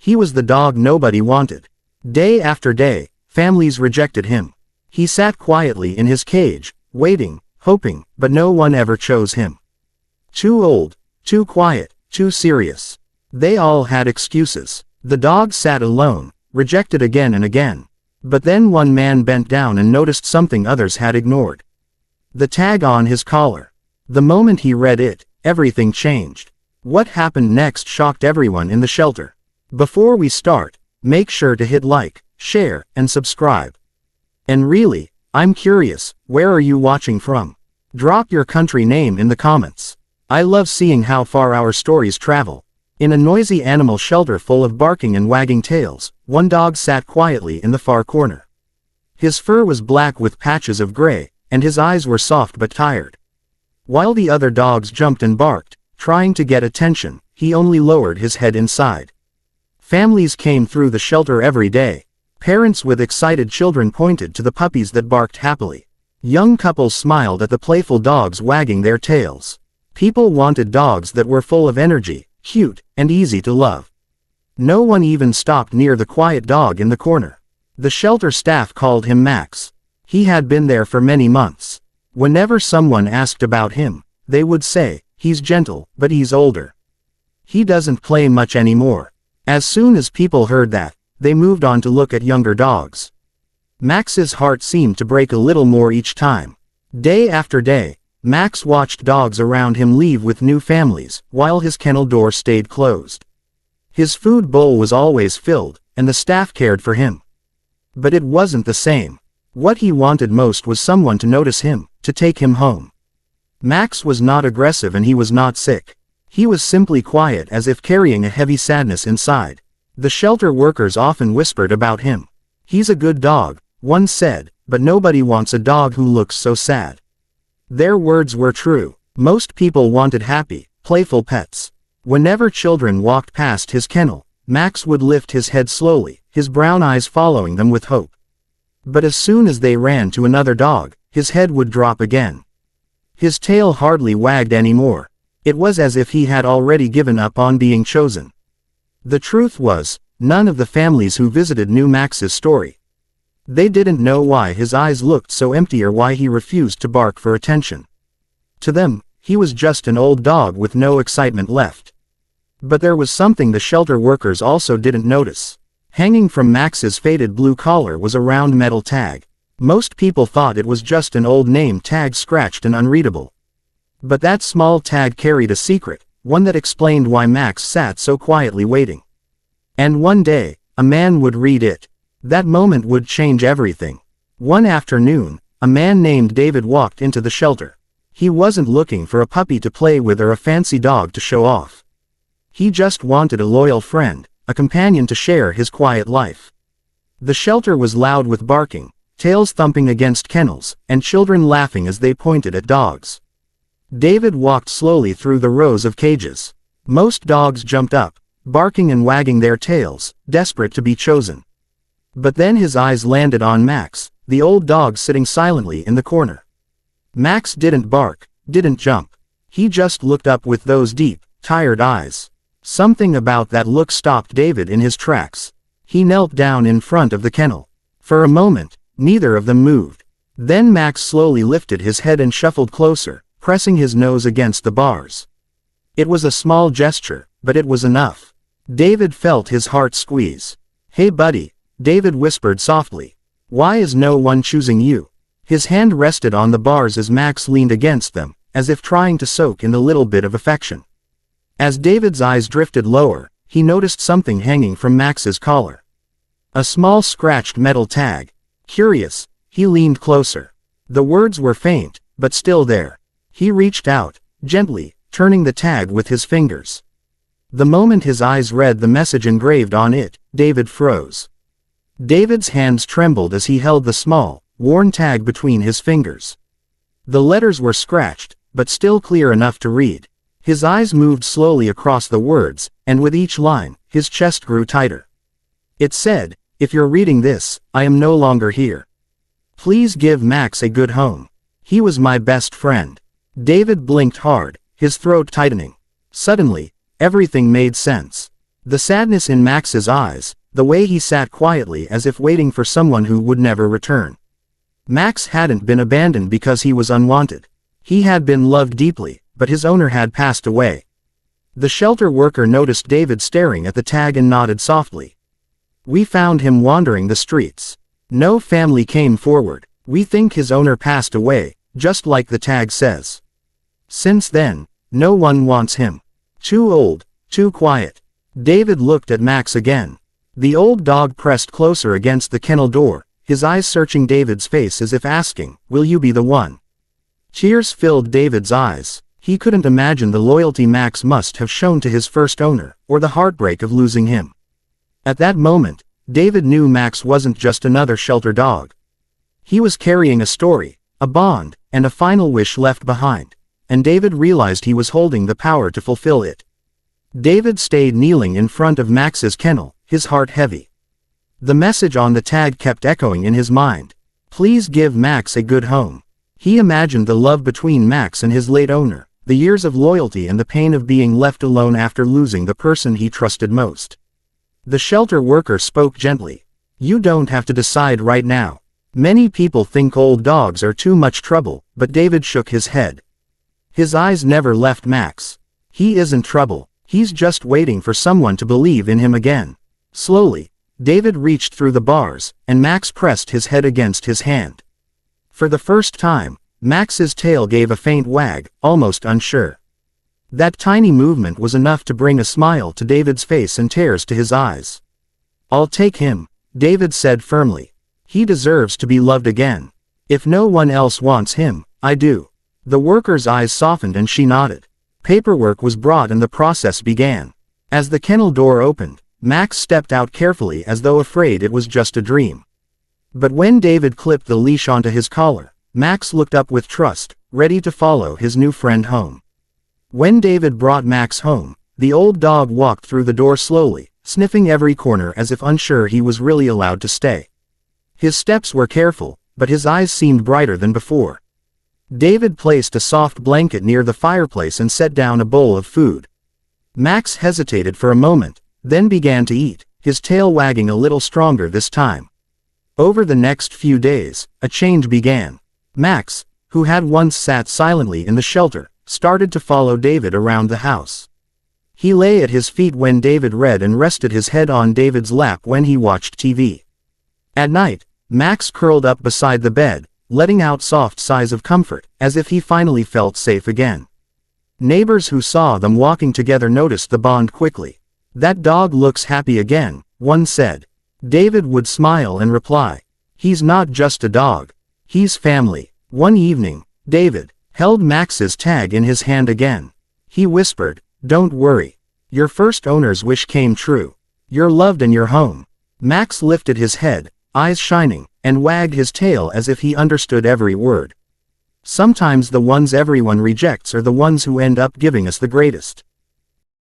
He was the dog nobody wanted. Day after day, families rejected him. He sat quietly in his cage, waiting, hoping, but no one ever chose him. Too old, too quiet, too serious. They all had excuses. The dog sat alone, rejected again and again. But then one man bent down and noticed something others had ignored. The tag on his collar. The moment he read it, everything changed. What happened next shocked everyone in the shelter. Before we start, make sure to hit like, share, and subscribe. And really, I'm curious, where are you watching from? Drop your country name in the comments. I love seeing how far our stories travel. In a noisy animal shelter full of barking and wagging tails, one dog sat quietly in the far corner. His fur was black with patches of gray, and his eyes were soft but tired. While the other dogs jumped and barked, trying to get attention, he only lowered his head inside. Families came through the shelter every day. Parents with excited children pointed to the puppies that barked happily. Young couples smiled at the playful dogs wagging their tails. People wanted dogs that were full of energy, cute, and easy to love. No one even stopped near the quiet dog in the corner. The shelter staff called him Max. He had been there for many months. Whenever someone asked about him, they would say, "He's gentle, but he's older. He doesn't play much anymore." As soon as people heard that, they moved on to look at younger dogs. Max's heart seemed to break a little more each time. Day after day, Max watched dogs around him leave with new families, while his kennel door stayed closed. His food bowl was always filled, and the staff cared for him. But it wasn't the same. What he wanted most was someone to notice him, to take him home. Max was not aggressive and he was not sick. He was simply quiet, as if carrying a heavy sadness inside. The shelter workers often whispered about him. "He's a good dog," one said, "but nobody wants a dog who looks so sad." Their words were true. Most people wanted happy, playful pets. Whenever children walked past his kennel, Max would lift his head slowly, his brown eyes following them with hope. But as soon as they ran to another dog, his head would drop again. His tail hardly wagged anymore. It was as if he had already given up on being chosen. The truth was, none of the families who visited knew Max's story. They didn't know why his eyes looked so empty or why he refused to bark for attention. To them, he was just an old dog with no excitement left. But there was something the shelter workers also didn't notice. Hanging from Max's faded blue collar was a round metal tag. Most people thought it was just an old name tag scratched and unreadable. But that small tag carried a secret, one that explained why Max sat so quietly waiting. And one day, a man would read it. That moment would change everything. One afternoon, a man named David walked into the shelter. He wasn't looking for a puppy to play with or a fancy dog to show off. He just wanted a loyal friend, a companion to share his quiet life. The shelter was loud with barking, tails thumping against kennels, and children laughing as they pointed at dogs. David walked slowly through the rows of cages. Most dogs jumped up, barking and wagging their tails, desperate to be chosen. But then his eyes landed on Max, the old dog sitting silently in the corner. Max didn't bark, didn't jump. He just looked up with those deep, tired eyes. Something about that look stopped David in his tracks. He knelt down in front of the kennel. For a moment, neither of them moved. Then Max slowly lifted his head and shuffled closer, pressing his nose against the bars. It was a small gesture, but it was enough. David felt his heart squeeze. "Hey buddy," David whispered softly. "Why is no one choosing you?" His hand rested on the bars as Max leaned against them, as if trying to soak in the little bit of affection. As David's eyes drifted lower, he noticed something hanging from Max's collar. A small scratched metal tag. Curious, he leaned closer. The words were faint, but still there. He reached out, gently, turning the tag with his fingers. The moment his eyes read the message engraved on it, David froze. David's hands trembled as he held the small, worn tag between his fingers. The letters were scratched, but still clear enough to read. His eyes moved slowly across the words, and with each line, his chest grew tighter. It said, "If you're reading this, I am no longer here. Please give Max a good home. He was my best friend." David blinked hard, his throat tightening. Suddenly, everything made sense. The sadness in Max's eyes, the way he sat quietly as if waiting for someone who would never return. Max hadn't been abandoned because he was unwanted. He had been loved deeply, but his owner had passed away. The shelter worker noticed David staring at the tag and nodded softly. "We found him wandering the streets. No family came forward. We think his owner passed away, just like the tag says. Since then, no one wants him. Too old, too quiet." David looked at Max again. The old dog pressed closer against the kennel door, his eyes searching David's face as if asking, "Will you be the one?" Tears filled David's eyes. He couldn't imagine the loyalty Max must have shown to his first owner, or the heartbreak of losing him. At that moment, David knew Max wasn't just another shelter dog. He was carrying a story, a bond, and a final wish left behind, and David realized he was holding the power to fulfill it. David stayed kneeling in front of Max's kennel, his heart heavy. The message on the tag kept echoing in his mind. Please give Max a good home. He imagined the love between Max and his late owner, the years of loyalty and the pain of being left alone after losing the person he trusted most. The shelter worker spoke gently. "You don't have to decide right now. Many people think old dogs are too much trouble," but David shook his head. His eyes never left Max. "He isn't trouble. He's just waiting for someone to believe in him again." Slowly, David reached through the bars, and Max pressed his head against his hand. For the first time, Max's tail gave a faint wag, almost unsure. That tiny movement was enough to bring a smile to David's face and tears to his eyes. "I'll take him," David said firmly. "He deserves to be loved again. If no one else wants him, I do." The worker's eyes softened and she nodded. Paperwork was brought and the process began. As the kennel door opened, Max stepped out carefully as though afraid it was just a dream. But when David clipped the leash onto his collar, Max looked up with trust, ready to follow his new friend home. When David brought Max home, the old dog walked through the door slowly, sniffing every corner as if unsure he was really allowed to stay. His steps were careful, but his eyes seemed brighter than before. David placed a soft blanket near the fireplace and set down a bowl of food. Max hesitated for a moment, then began to eat, his tail wagging a little stronger this time. Over the next few days, a change began. Max, who had once sat silently in the shelter, started to follow David around the house. He lay at his feet when David read and rested his head on David's lap when he watched TV. At night, Max curled up beside the bed, letting out soft sighs of comfort, as if he finally felt safe again. Neighbors who saw them walking together noticed the bond quickly. "That dog looks happy again," one said. David would smile and reply, "He's not just a dog. He's family." One evening, David held Max's tag in his hand again. He whispered, "Don't worry. Your first owner's wish came true. You're loved and you're home." Max lifted his head, eyes shining, and wagged his tail as if he understood every word. Sometimes the ones everyone rejects are the ones who end up giving us the greatest.